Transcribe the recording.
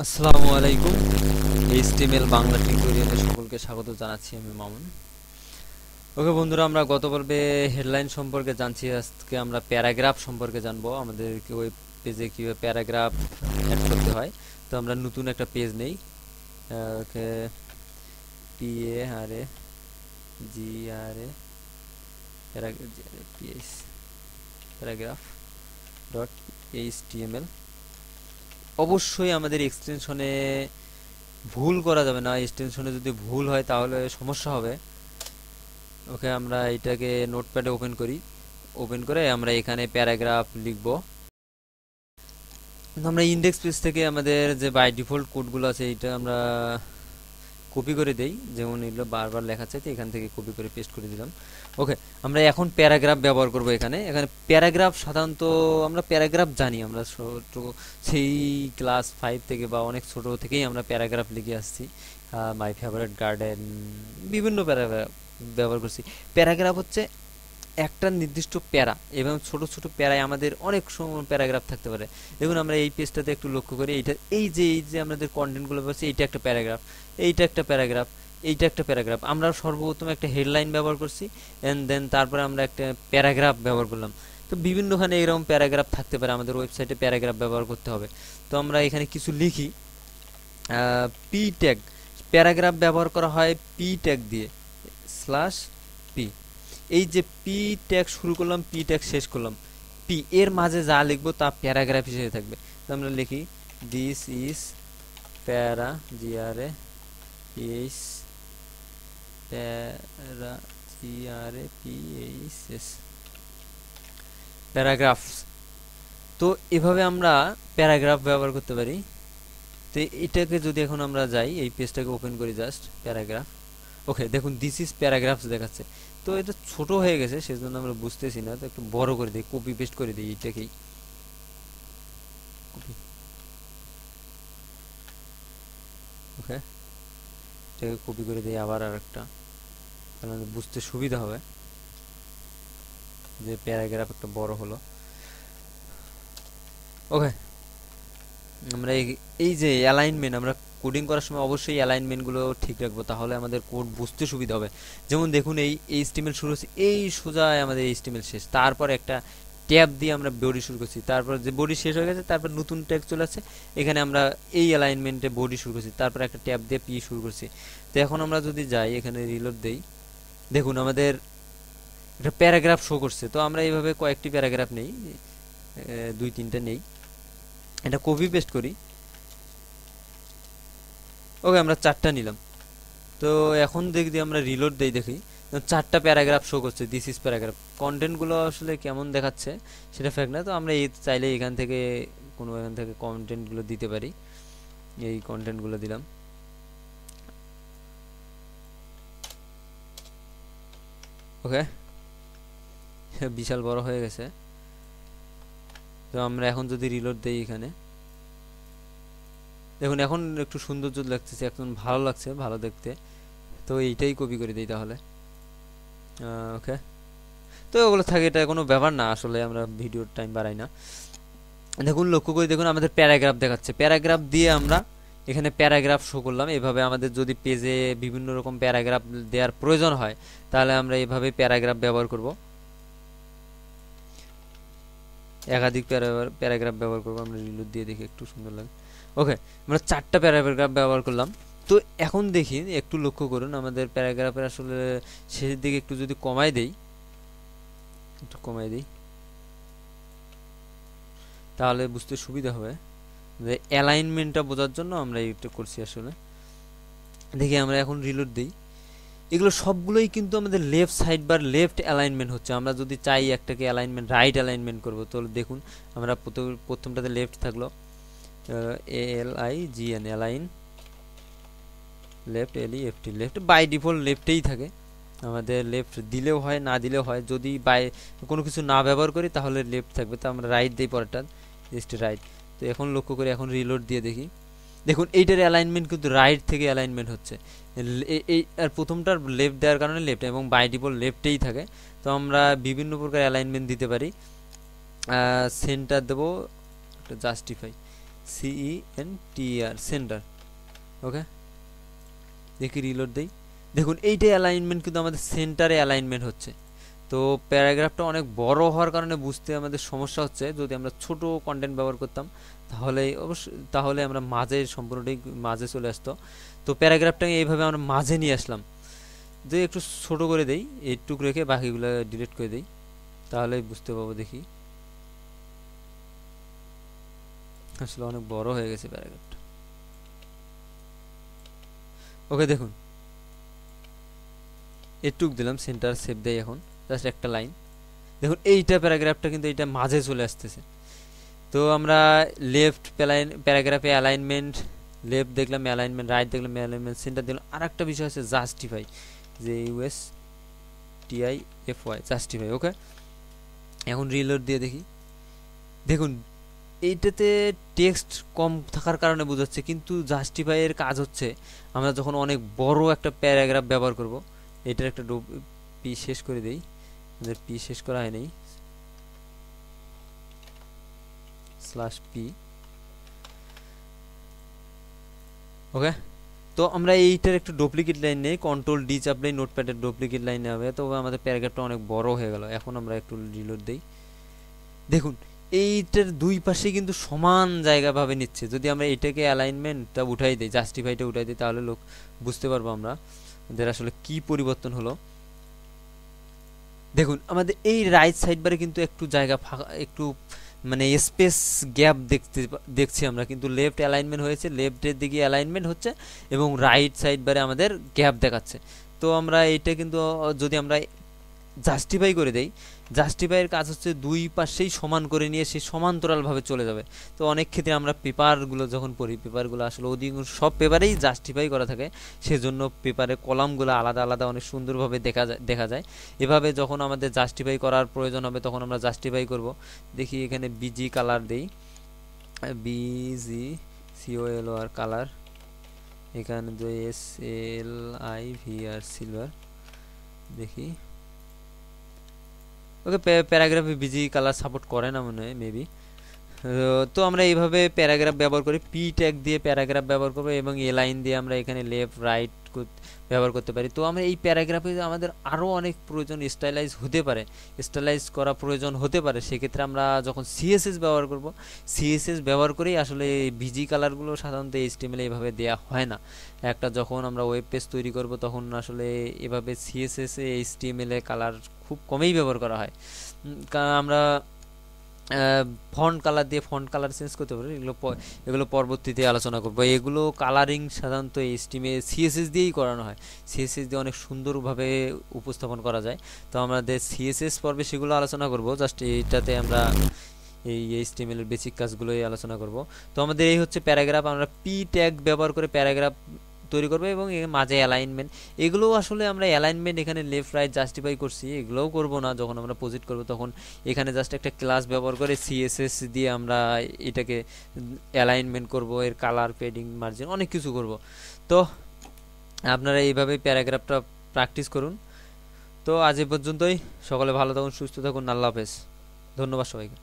আসসালামু আলাইকুম। এইচটিএমএল বাংলা টিউটোরিয়ালে সকলকে স্বাগত জানাচ্ছি, আমি মামুন। ওকে বন্ধুরা, আমরা গত পর্বে হেডলাইন সম্পর্কে জানছি, আজকে আমরা প্যারাগ্রাফ সম্পর্কে জানবো। আমাদের ওয়েব পেজে কীভাবে প্যারাগ্রাফ অ্যাড করতে হয়। তো আমরা নতুন একটা পেজ নেই, ওকে, PARAGRA প্যারাগ্রাফ ডট এইচটিএমএল। অবশ্যই আমাদের এক্সটেনশনে ভুল করা যাবে না, এক্সটেনশনে যদি ভুল হয় তাহলে সমস্যা হবে। ওকে, আমরা এটাকে নোটপ্যাডে ওপেন করি। ওপেন করে আমরা এখানে প্যারাগ্রাফ লিখব। আমরা ইন্ডেক্স পেজ থেকে আমাদের যে বাই ডিফল্ট কোডগুলো আছে এটা আমরা কপি করে দেই, যেমন এগুলো বারবার লেখা চাইতে এখান থেকে কপি করে পেস্ট করে দিলাম। ওকে, আমরা এখন প্যারাগ্রাফ ব্যবহার করব। এখানে এখানে প্যারাগ্রাফ সাধারণত আমরা প্যারাগ্রাফ জানি, আমরা ছোট সেই ক্লাস 5 থেকে বা অনেক ছোট থেকেই আমরা প্যারাগ্রাফ লিখে আসছি। মাই ফেভারিট গার্ডেন, বিভিন্ন প্যারাগ্রাফ ব্যবহার করছি। প্যারাগ্রাফ হচ্ছে একটা নির্দিষ্ট প্যারা, এবং ছোট ছোট প্যারায় আমাদের অনেক সময় প্যারাগ্রাফ থাকতে পারে। দেখুন আমরা এই পেজটাতে একটু লক্ষ্য করি, এইটা এই যে আমাদের কন্টেন্টগুলো পাচ্ছি, এইটা একটা প্যারাগ্রাফ, এইটা একটা প্যারাগ্রাফ, এইটা একটা প্যারাগ্রাফ। আমরা সর্বপ্রথম একটা হেডলাইন ব্যবহার করছি, অ্যান্ড দেন তারপরে আমরা একটা প্যারাগ্রাফ ব্যবহার করলাম। তো বিভিন্নখানে এরকম প্যারাগ্রাফ থাকতে পারে, আমাদের ওয়েবসাইটে প্যারাগ্রাফ ব্যবহার করতে হবে। তো আমরা এখানে কিছু লিখি। পি ট্যাগ, প্যারাগ্রাফ ব্যবহার করা হয় পি ট্যাগ দিয়ে, স্ল্যাশ পি। এই যে পি ট্যাগ শুরু করলাম, পি ট্যাগ শেষ করলাম, পি এর মাঝে যা লিখবো তা প্যারাগ্রাফ হিসেবে থাকবে। তো আমরা লিখি দিস ইজ প্যারা, GRAPH, প্যারা, GRAPHS, প্যারাগ্রাফ। তো এভাবে আমরা প্যারাগ্রাফ ব্যবহার করতে পারি। তো এটাকে যদি এখন আমরা যাই, এই পেজটাকে ওপেন করি, জাস্ট প্যারাগ্রাফ। ওকে, দেখুন দিস ইজ প্যারাগ্রাফস দেখাচ্ছে। তো এটা ছোট হয়ে গেছে, সেজন্য আমরা বুঝতেছি না, তো একটু বড় করে দিই, কপি পেস্ট করে দিই এটাকেই। ওকে, এটাকে কপি করে দিই আবার আরেকটা, তাহলে বুঝতে সুবিধা হবে যে প্যারাগ্রাফ একটা বড় হলো। ওকে, আমরা এই যে অ্যালাইনমেন্ট, আমরা কোডিং করার সময় অবশ্যই অ্যালাইনমেন্টগুলো ঠিক রাখবো, তাহলে আমাদের কোড বুঝতে সুবিধা হবে। যেমন দেখুন, এই এইচটিএমএল শুরু হচ্ছে, এই সোজা আমাদের এইচটিএমএল শেষ, তারপর একটা ট্যাব দিয়ে আমরা বডি শুরু করছি, তারপর যে বডি শেষ হয়ে গেছে তারপর নতুন ট্যাগ চলে আসছে, এখানে আমরা এই অ্যালাইনমেন্টে বডি শুরু করছি, তারপর একটা ট্যাব দিয়ে পি শুরু করছি। তো এখন আমরা যদি যাই, এখানে রিলোড দেই, দেখুন আমাদের একটা প্যারাগ্রাফ শো করছে। তো আমরা এইভাবে কয়েকটি প্যারাগ্রাফ নেই, 2-3টা নেই, এটা কপি পেস্ট করি। ওকে, আমরা 4টা নিলাম। তো এখন দেখি, আমরা রিলোড দেই, দেখি 4টা প্যারাগ্রাফ শো করছে, দিস ইজ প্যারাগ্রাফ। কন্টেন্টগুলো আসলে কেমন দেখাচ্ছে সেটা ফ্যাক্ট না, তো আমরা এই চাইলে এখান থেকে এখান থেকে কন্টেন্টগুলো দিতে পারি। এই কন্টেন্টগুলো দিলাম। ওকে, বিশাল বড় হয়ে গেছে। তো আমরা এখন যদি রিলোড দেই, এখানে দেখুন এখন একটু সৌন্দর্য লাগতেছে, এখন ভালো লাগছে, ভালো দেখতে। তো এইটাই কপি করে দিই তাহলে। ওকে, তো ওগুলো থাকে, এটা কোনো ব্যাপার না, আসলে আমরা ভিডিওর টাইম বাড়াই না। দেখুন লক্ষ্য করে দেখুন, আমাদের প্যারাগ্রাফ দেখাচ্ছে, প্যারাগ্রাফ দিয়ে আমরা এখানে প্যারাগ্রাফ শো করলাম। এভাবে আমাদের যদি পেজে বিভিন্ন রকম প্যারাগ্রাফ দেওয়ার প্রয়োজন হয়, তাহলে আমরা এভাবে প্যারাগ্রাফ ব্যবহার করব, একাধিক প্যারাগ্রাফ ব্যবহার করবো। আমরা রিলোড দিয়ে দেখি, একটু সুন্দর লাগে। ওকে, আমরা 4টা প্যারাগ্রাফ ব্যবহার করলাম। তো এখন দেখি, একটু লক্ষ্য করুন, আমাদের প্যারাগ্রাফের আসলে শেষের দিকে একটু যদি কমাই দেই, একটু কমাই দিই, তাহলে বুঝতে সুবিধা হবে যে অ্যালাইনমেন্টটা বোঝার জন্য আমরা এটা করছি আসলে। দেখি আমরা এখন রিলোড দিই, এগুলো সবগুলোই কিন্তু আমাদের left side bar left alignment হচ্ছে। আমরা যদি চাই একটাকে অ্যালাইনমেন্ট রাইট অ্যালাইনমেন্ট করবো, তো দেখুন আমরা প্রথমটাতে লেফট থাকলো, ALIGN, align left, LEFT, left by default লেফটেই থাকে। আমাদের লেফট দিলেও হয়, না দিলেও হয়। যদি বাই কোনো কিছু না ব্যবহার করি তাহলে লেফট থাকবে, তো আমরা রাইট দিই পরেরটা, জাস্ট রাইট। তো এখন লক্ষ্য করি, এখন রিলোড দিয়ে দেখি, দেখুন এইটার অ্যালাইনমেন্ট কিন্তু রাইট থেকে অ্যালাইনমেন্ট হচ্ছে। এই আর প্রথমটার লেফট দেওয়ার কারণে লেফট, এবং বাই ডিফল্ট লেফটেই থাকে। তো আমরা বিভিন্ন প্রকার অ্যালাইনমেন্ট দিতে পারি। সেন্টার দেবো, একটা জাস্টিফাই, CENTER, সেন্টার। ওকে, দেখি রিলোড দেই। দেখুন এইটাই অ্যালাইনমেন্ট, কিন্তু আমাদের সেন্টারে অ্যালাইনমেন্ট হচ্ছে। তো প্যারাগ্রাফটা অনেক বড় হওয়ার কারণে বুঝতে আমাদের সমস্যা হচ্ছে। যদি আমরা ছোট কন্টেন্ট ব্যবহার করতাম তাহলে অবশ্যই, তাহলে আমরা মাঝে সম্পূর্ণটাই মাঝে চলে আসতো। তো প্যারাগ্রাফটাকে এইভাবে আমরা মাঝে নিয়ে আসলাম। যে একটু ছোট করে দেই, এইটুক রেখে বাকিগুলো ডিলিট করে দেই, তাহলেই বুঝতে পাবো। দেখি আসলে অনেক বড় হয়ে গেছে প্যারাগ্রাফটা। ওকে, দেখুন এটুক দিলাম, সেন্টার সেভ দেই। এখন জাস্ট একটা লাইন। দেখুন এইটা প্যারাগ্রাফটা কিন্তু এইটা মাঝে চলে আসতেছে। তো আমরা লেফট প্যারাগ্রাফে অ্যালাইনমেন্ট, লেফট দেখলাম অ্যালাইনমেন্ট, রাইট দেখলাম অ্যালাইনমেন্ট, সেন্টার দিলাম। আর একটা বিষয় আছে জাস্টিফাই, যে USTIFY, জাস্টিফাই। ওকে, এখন রিলোড দিয়ে দেখি। দেখুন এইটাতে টেক্সট কম থাকার কারণে বোঝাচ্ছে, কিন্তু জাস্টিফাই এর কাজ হচ্ছে আমরা যখন অনেক বড় একটা প্যারাগ্রাফ ব্যবহার করব। এটার একটা পি শেষ করে দেই, আমাদের পি শেষ করা হয়নি, /p। ওকে, তো আমরা এইটার একটু ডুপ্লিকেট লাইন নেই, Ctrl D চাপলেই নোটপ্যাডের ডুপ্লিকেট লাইন হবে। তো আমাদের প্যারাগ্রাফটা অনেক বড় হয়ে গেল। এখন আমরা একটু রিলোড দেই। দেখুন এইটার দুই পাশে কিন্তু সমান জায়গা ভাবে নিচ্ছে। যদি আমরা এটাকে অ্যালাইনমেন্টটা উঠাই দিই, জাস্টিফাইটা উঠাই দিই, তাহলে লোক বুঝতে পারবো আমরা এদের আসলে কি পরিবর্তন হলো। দেখুন আমাদের এই রাইট সাইড বারে কিন্তু একটু জায়গা ফাঁকা, একটু মানে স্পেস গ্যাপ দেখছি আমরা, কিন্তু লেফট অ্যালাইনমেন্ট হয়েছে, লেফটের দিকে অ্যালাইনমেন্ট হচ্ছে, এবং রাইট সাইড বারে আমাদের গ্যাপ দেখাচ্ছে। তো আমরা এইটা কিন্তু যদি আমরা জাস্টিফাই করে দেই, জাস্টিফাইয়ের কাজ হচ্ছে দুই পাশেই সমান করে নিয়ে সে সমান্তরালভাবে চলে যাবে। তো অনেক ক্ষেত্রে আমরা পেপারগুলো যখন পড়ি, পেপারগুলো আসলে অধিকাংশ সব পেপারেই জাস্টিফাই করা থাকে, সেজন্য পেপারে কলামগুলো আলাদা আলাদা অনেক সুন্দরভাবে দেখা যায়। এভাবে যখন আমাদের জাস্টিফাই করার প্রয়োজন হবে তখন আমরা জাস্টিফাই করব। দেখি এখানে বিজি কালার দেই, BGCOLOR কালার, এখানে SLIVR সিলভার। দেখি, ওকে, প্যারাগ্রাফে বিজি কালার সাপোর্ট করে না মনে হয়, মেবি। তো আমরা এইভাবে প্যারাগ্রাফ ব্যবহার করি, পি ট্যাগ দিয়ে প্যারাগ্রাফ ব্যবহার করবো, এবং এ লাইন দিয়ে আমরা এখানে লেফট রাইট ব্যবহার করতে পারি। তো আমরা এই প্যারাগ্রাফে আমাদের আরও অনেক প্রয়োজন স্টাইলাইজ হতে পারে, স্টাইলাইজ করা প্রয়োজন হতে পারে। সেক্ষেত্রে আমরা যখন CSS ব্যবহার করব, CSS ব্যবহার করেই আসলে ভিজি কালারগুলো সাধারণত HTML এইভাবে দেওয়া হয় না। একটা যখন আমরা ওয়েব পেজ তৈরি করব তখন আসলে এভাবে CSS এ HTML এ কালার খুব কমই ব্যবহার করা হয়। আমরা ফন্ট কালার দিয়ে ফন্ট কালার চেঞ্জ করতে পারি, এগুলো পরবর্তীতে আলোচনা করব। এগুলো কালারিং সাধারণত HTML CSS দিয়েই করানো হয়, CSS দিয়ে অনেক সুন্দরভাবে উপস্থাপন করা যায়। তো আমাদের CSS পর্বে সেগুলো আলোচনা করব, জাস্ট এইটাতে আমরা এই HTML এর বেসিক কাজগুলোই আলোচনা করব। তো আমাদের এই হচ্ছে প্যারাগ্রাফ, আমরা পি ট্যাগ ব্যবহার করে প্যারাগ্রাফ তৈরি করবো, এবং এর মাঝে অ্যালাইনমেন্ট। এগুলো আসলে আমরা অ্যালাইনমেন্ট এখানে লেফট রাইট জাস্টিফাই করছি, এগুলোও করব না। যখন আমরা প্রজেক্ট করব তখন এখানে জাস্ট একটা ক্লাস ব্যবহার করে CSS দিয়ে আমরা এটাকে অ্যালাইনমেন্ট করব, এর কালার, পেডিং, মার্জিন, অনেক কিছু করব। তো আপনারা এইভাবে প্যারাগ্রাফটা প্র্যাকটিস করুন। তো আজ এ পর্যন্তই। সকলে ভালো থাকুন, সুস্থ থাকুন, আল্লাহ হাফেজ। ধন্যবাদ সবাইকে।